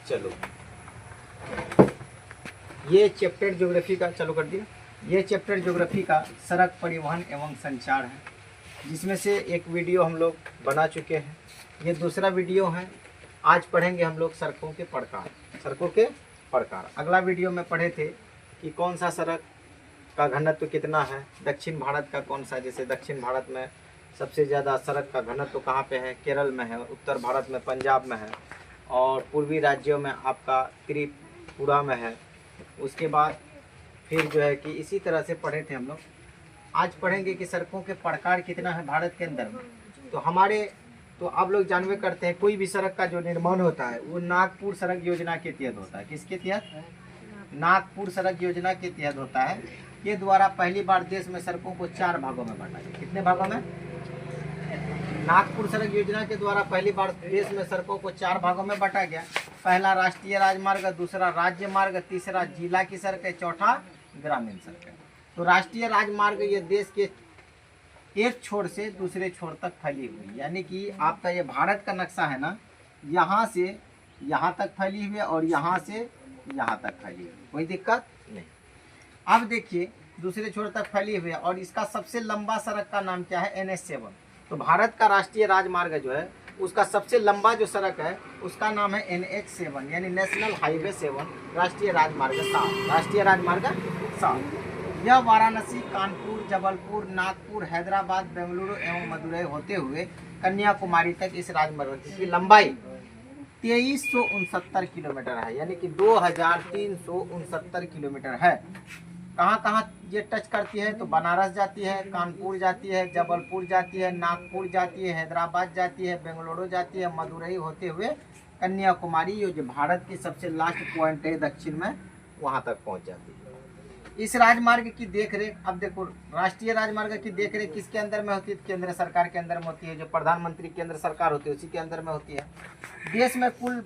चलो, ये chapter geography का चालू कर दिया। ये चैप्टर ज्योग्राफी का सड़क परिवहन एवं संचार है, जिसमें से एक वीडियो हम लोग बना चुके हैं। ये दूसरा वीडियो है। आज पढ़ेंगे हम लोग सड़कों के प्रकार। सड़कों के प्रकार अगला वीडियो में पढ़े थे कि कौन सा सड़क का घनत्व कितना है, दक्षिण भारत का कौन सा, जैसे दक्षिण भारत में सबसे ज़्यादा सड़क का घनत्व कहाँ पे है, केरल में है, उत्तर भारत में पंजाब में है, और पूर्वी राज्यों में आपका त्रिपुरा में है। उसके बाद फिर जो है कि इसी तरह से पढ़े थे हम लोग। आज पढ़ेंगे कि सड़कों के प्रकार कितना है भारत के अंदर में। तो आप लोग जानवे करते हैं, कोई भी सड़क का जो निर्माण होता है वो नागपुर सड़क योजना के तहत होता है। किसके तहत? नागपुर सड़क योजना के तहत होता है। ये द्वारा पहली बार देश में सड़कों को 4 भागों में बांटा गया। कितने भागों में? नागपुर सड़क योजना के द्वारा पहली बार देश में सड़कों को 4 भागों में बांटा गया। पहला राष्ट्रीय राजमार्ग, दूसरा राज्य मार्ग, तीसरा जिला की सड़कें, चौथा ग्रामीण सड़कें। तो राष्ट्रीय राजमार्ग ये देश के एक छोर से दूसरे छोर तक फैली हुई, यानी कि आपका ये भारत का नक्शा है ना, यहाँ से यहाँ तक फैली हुई है और यहाँ से यहाँ तक फैली हुई, कोई दिक्कत नहीं। अब देखिए दूसरे छोर तक फैली हुई है, और इसका सबसे लंबा सड़क का नाम क्या है? NH7। तो भारत का राष्ट्रीय राजमार्ग जो है उसका सबसे लंबा जो सड़क है उसका नाम है NH7, यानी नेशनल हाईवे 7, राष्ट्रीय राजमार्ग 7। राष्ट्रीय राजमार्ग 7 यह वाराणसी, कानपुर, जबलपुर, नागपुर, हैदराबाद, बेंगलुरु एवं मदुरई होते हुए कन्याकुमारी तक इस राजमार्ग की लंबाई 2369 किलोमीटर है, यानी कि 2369 किलोमीटर है। कहाँ कहाँ ये टच करती है? तो बनारस जाती है, कानपुर जाती है, जबलपुर जाती है, नागपुर जाती है, हैदराबाद जाती है, बेंगलुरु जाती है, मदुरई होते हुए कन्याकुमारी, ये जो भारत की सबसे लास्ट पॉइंट है दक्षिण में, वहाँ तक पहुँच जाती है। इस राजमार्ग की देखरेख, अब देखो राष्ट्रीय राजमार्ग की देखरेख किसके अंदर में होती है? केंद्र सरकार के अंदर में होती है। जो प्रधानमंत्री केंद्र सरकार होती है उसी के अंदर में होती है। देश में कुल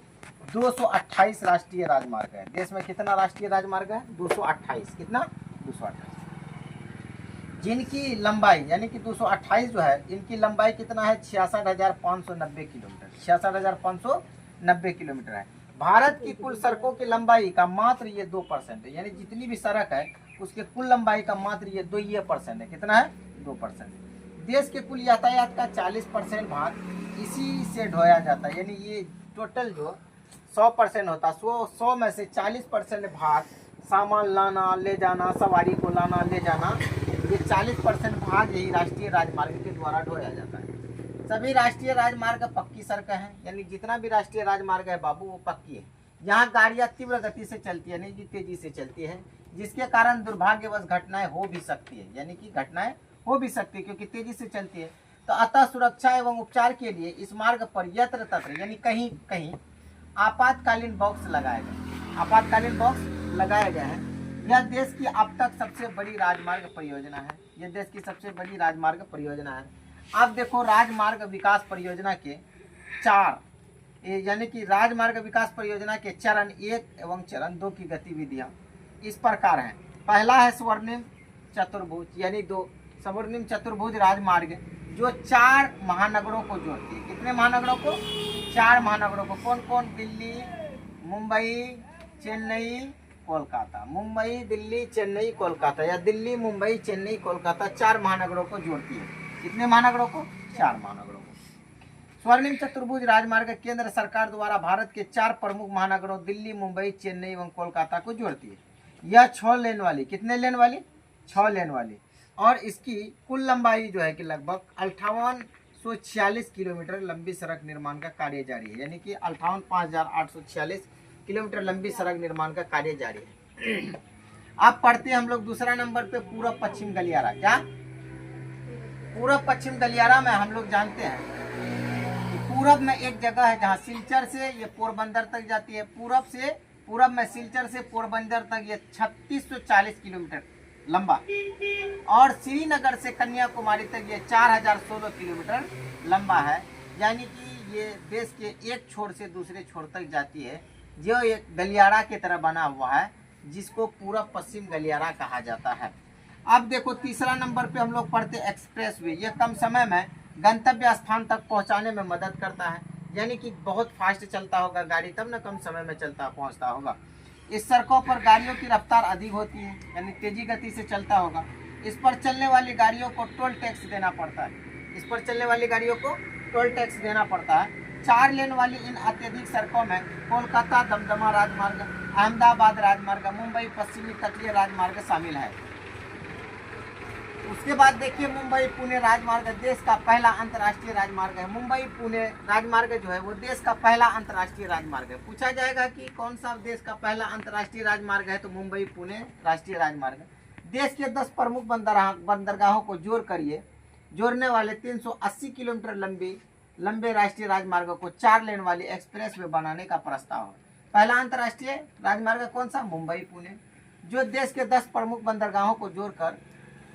228 राष्ट्रीय राजमार्ग है। देश में कितना राष्ट्रीय राजमार्ग है? 228। कितना? 228। जिनकी लंबाई यानी कि 228 जो है, इनकी लंबाई कितना है? 66,590 किलोमीटर। 66,590 किलोमीटर है। भारत की कुल सड़कों की लंबाई का मात्र ये 2% है, यानी जितनी भी सड़क है उसके कुल लंबाई का मात्र ये 2% है। कितना है? 2%। देश के कुल यातायात का 40% भाग इसी से ढोया जाता है, यानी ये टोटल जो 100% होता है, 100 में से 40% भाग सामान लाना ले जाना, सवारी को लाना ले जाना, ये 40% भाग यही राष्ट्रीय राजमार्ग के द्वारा ढोया जाता है। सभी राष्ट्रीय राजमार्ग पक्की सड़कें हैं, यानी जितना भी राष्ट्रीय राजमार्ग है बाबू वो पक्की है। यहाँ गाड़ियाँ तीव्र गति से चलती है, नहीं कि तेजी से चलती है, जिसके कारण दुर्भाग्यवश घटनाएं हो भी सकती है, यानी कि घटनाएं हो भी सकती है क्योंकि तेजी से चलती है। तो अतः सुरक्षा एवं उपचार के लिए इस मार्ग पर यत्र तत्र यानी कहीं कहीं आपातकालीन बॉक्स लगाए गए। आपातकालीन बॉक्स लगाए गए हैं। यह देश की अब तक सबसे बड़ी राजमार्ग परियोजना है। यह देश की सबसे बड़ी राजमार्ग परियोजना है। अब देखो राजमार्ग विकास परियोजना के 4 यानी कि राजमार्ग विकास परियोजना के चरण 1 एवं चरण 2 की गतिविधियां इस प्रकार हैं। पहला है स्वर्णिम चतुर्भुज, यानी 2 स्वर्णिम चतुर्भुज राजमार्ग जो 4 महानगरों को जोड़ती है। कितने महानगरों को? 4 महानगरों को। कौन कौन? दिल्ली, मुंबई, चेन्नई, कोलकाता। मुंबई, दिल्ली, चेन्नई, कोलकाता, या दिल्ली, मुंबई, चेन्नई, कोलकाता, 4 महानगरों को जोड़ती है। कितने महानगरों को? 4 महानगरों को। स्वर्णिम चतुर्भुज राजमार्ग केंद्र सरकार द्वारा भारत के 4 प्रमुख महानगरों दिल्ली, मुंबई, चेन्नई एवं कोलकाता को जोड़ती है। यह 6 लेन वाली, कितने लेन वाली? 6 लेन वाली, और इसकी कुल लंबाई जो है कि लगभग 5846 किलोमीटर लंबी सड़क निर्माण का कार्य जारी है, यानी कि 58,846 किलोमीटर लंबी सड़क निर्माण का कार्य जारी है। अब पढ़ते हैं हम लोग दूसरा नंबर पे पूर्व पश्चिम गलियारा। क्या? पूर्व पश्चिम गलियारा में हम लोग जानते हैं कि पूरब में एक जगह है जहाँ सिलचर से ये पोरबंदर तक जाती है। पूरब में सिलचर से पोरबंदर तक ये 3640 किलोमीटर लंबा, और श्रीनगर से कन्याकुमारी तक ये 4016 किलोमीटर लंबा है, यानी कि ये देश के एक छोर से दूसरे छोर तक जाती है, जो एक गलियारा की तरह बना हुआ है, जिसको पूर्व पश्चिम गलियारा कहा जाता है। अब देखो तीसरा नंबर पे हम लोग पढ़ते एक्सप्रेस वे। ये कम समय में गंतव्य स्थान तक पहुंचाने में मदद करता है। यानी कि बहुत फास्ट चलता होगा गाड़ी, तब ना कम समय में पहुंचता होगा। इस सड़कों पर गाड़ियों की रफ्तार अधिक होती है, यानी तेजी गति से चलता होगा। इस पर चलने वाली गाड़ियों को टोल टैक्स देना पड़ता है। इस पर चलने वाली गाड़ियों को टोल टैक्स देना पड़ता है। 4 लेन वाली इन अत्यधिक सड़कों में कोलकाता दमदमा राजमार्ग, अहमदाबाद राजमार्ग, मुंबई पश्चिमी तटीय राजमार्ग शामिल है। उसके बाद देखिए मुंबई पुणे राजमार्ग देश का पहला अंतर्राष्ट्रीय राजमार्ग है। मुंबई पुणे राजमार्ग जो है वो देश का पहला अंतर्राष्ट्रीय राजमार्ग है। पूछा जाएगा कि कौन सा देश का पहला अंतर्राष्ट्रीय राजमार्ग है, तो मुंबई पुणे राष्ट्रीय राजमार्ग। देश के 10 प्रमुख बंदरगाहों को जोड़ने वाले 380 किलोमीटर लंबे राष्ट्रीय राजमार्ग को 4 लेन वाली एक्सप्रेस वे बनाने का प्रस्ताव है। पहला अंतर्राष्ट्रीय राजमार्ग कौन सा? मुंबई पुणे, जो देश के 10 प्रमुख बंदरगाहों को जोड़कर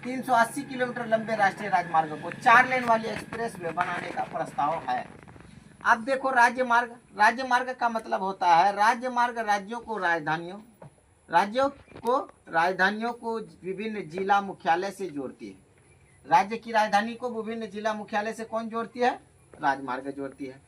380 किलोमीटर लंबे राष्ट्रीय राजमार्ग को 4 लेन वाली एक्सप्रेस वे बनाने का प्रस्ताव है। अब देखो राज्य का मतलब होता है राज्यों को विभिन्न जिला मुख्यालय से जोड़ती है। राज्य की राजधानी को विभिन्न जिला मुख्यालय से कौन जोड़ती है? राजमार्ग जोड़ती है।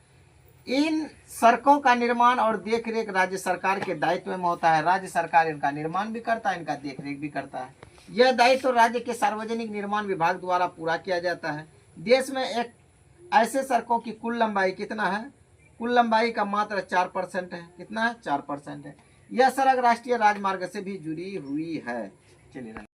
इन सड़कों का निर्माण और देखरेख राज्य सरकार के दायित्व में होता है। राज्य सरकार इनका निर्माण भी करता है, इनका देखरेख भी करता है। यह दायित्व तो राज्य के सार्वजनिक निर्माण विभाग द्वारा पूरा किया जाता है। देश में एक ऐसे सड़कों की कुल लंबाई कितना है? कुल लंबाई का मात्र 4% है। कितना है? 4% है। यह सड़क राष्ट्रीय राजमार्ग से भी जुड़ी हुई है। चलिए।